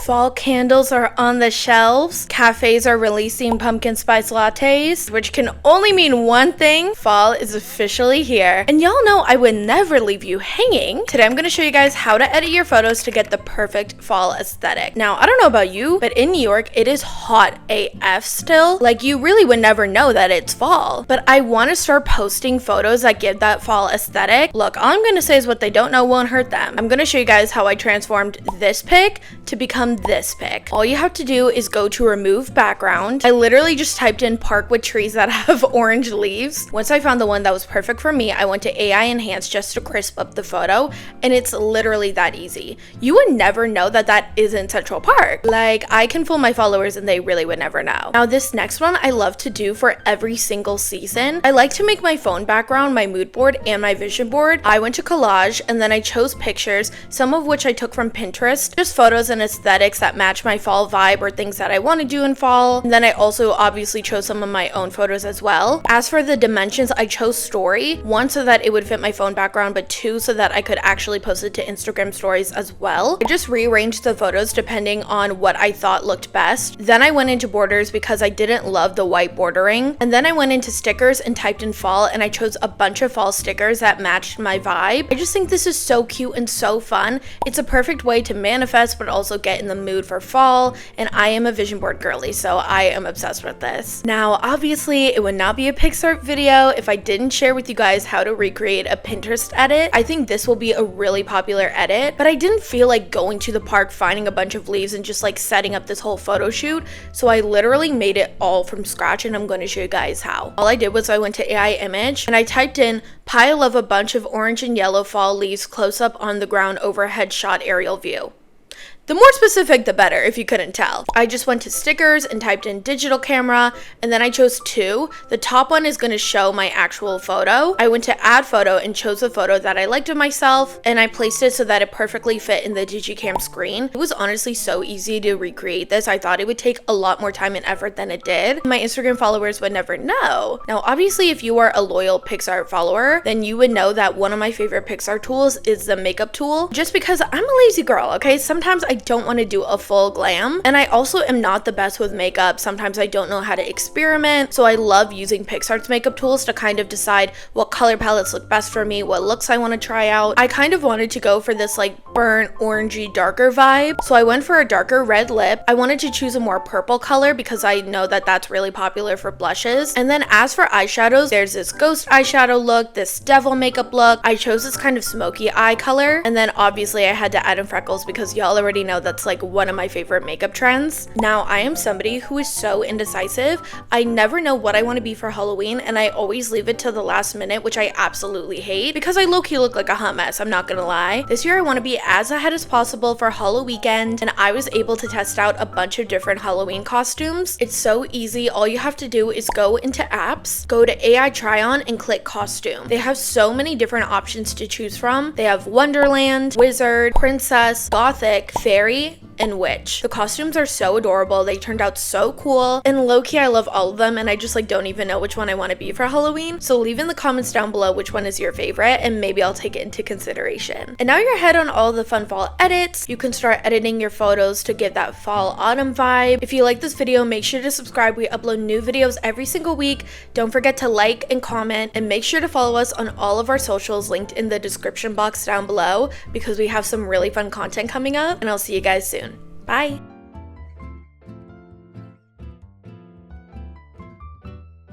Fall candles are on the shelves. Cafes are releasing pumpkin spice lattes, which can only mean one thing. Fall is officially here. And y'all know I would never leave you hanging. Today I'm going to show you guys how to edit your photos to get the perfect fall aesthetic. Now, I don't know about you, but in New York, it is hot AF still. Like, you really would never know that it's fall. But I want to start posting photos that give that fall aesthetic. Look, all I'm going to say is what they don't know won't hurt them. I'm going to show you guys how I transformed this pic to become this pic. All you have to do is go to remove background. I literally just typed in park with trees that have orange leaves. Once I found the one that was perfect for me, I went to AI enhance just to crisp up the photo, and it's literally that easy. You would never know that that isn't Central Park. Like, I can fool my followers and they really would never know. Now this next one I love to do for every single season. I like to make my phone background my mood board and my vision board. I went to collage and then I chose pictures, some of which I took from Pinterest, just photos and aesthetics that match my fall vibe or things that I want to do in fall. And then I also obviously chose some of my own photos as well. As for the dimensions, I chose story, one so that it would fit my phone background, but two so that I could actually post it to Instagram stories as well. I just rearranged the photos depending on what I thought looked best. Then I went into borders because I didn't love the white bordering. And then I went into stickers and typed in fall, and I chose a bunch of fall stickers that matched my vibe. I just think this is so cute and so fun. It's a perfect way to manifest but also get in the mood for fall, and I am a vision board girly, so I am obsessed with this. Now obviously it would not be a Picsart video if I didn't share with you guys how to recreate a Pinterest edit. I think this will be a really popular edit, but I didn't feel like going to the park, finding a bunch of leaves and just like setting up this whole photo shoot, so I literally made it all from scratch, and I'm going to show you guys how. All I did was I went to AI image and I typed in pile of a bunch of orange and yellow fall leaves close up on the ground overhead shot aerial view. The more specific, the better, if you couldn't tell. I just went to stickers and typed in digital camera, and then I chose two. The top one is going to show my actual photo. I went to add photo and chose a photo that I liked of myself, and I placed it so that it perfectly fit in the digicam screen. It was honestly so easy to recreate this. I thought it would take a lot more time and effort than it did. My Instagram followers would never know. Now, obviously, if you are a loyal Picsart follower, then you would know that one of my favorite Picsart tools is the makeup tool, just because I'm a lazy girl, okay? Sometimes I don't want to do a full glam, and I also am not the best with makeup. Sometimes I don't know how to experiment, so I love using Picsart's makeup tools to kind of decide what color palettes look best for me, what looks I want to try out. I kind of wanted to go for this like burnt orangey darker vibe, so I went for a darker red lip. I wanted to choose a more purple color because I know that that's really popular for blushes. And then as for eyeshadows, there's this ghost eyeshadow look, this devil makeup look. I chose this kind of smoky eye color, and then obviously I had to add in freckles because y'all already know that's like one of my favorite makeup trends. Now, I am somebody who is so indecisive. I never know what I want to be for Halloween, and I always leave it till the last minute, which I absolutely hate because I low-key look like a hot mess, I'm not gonna lie. This year I want to be as ahead as possible for Halloween weekend, and I was able to test out a bunch of different Halloween costumes. It's so easy. All you have to do is go into apps, go to AI try on, and click costume. They have so many different options to choose from. They have Wonderland, Wizard, Princess, Gothic, Fairy, and Witch. The costumes are so adorable. They turned out so cool, and low-key I love all of them, and I just like don't even know which one I want to be for Halloween. So leave in the comments down below which one is your favorite, and maybe I'll take it into consideration. And now you're ahead on all the fun fall edits. You can start editing your photos to give that fall autumn vibe. If you like this video, make sure to subscribe. We upload new videos every single week. Don't forget to like and comment, and make sure to follow us on all of our socials linked in the description box down below because we have some really fun content coming up, and I'll see you guys soon. Bye!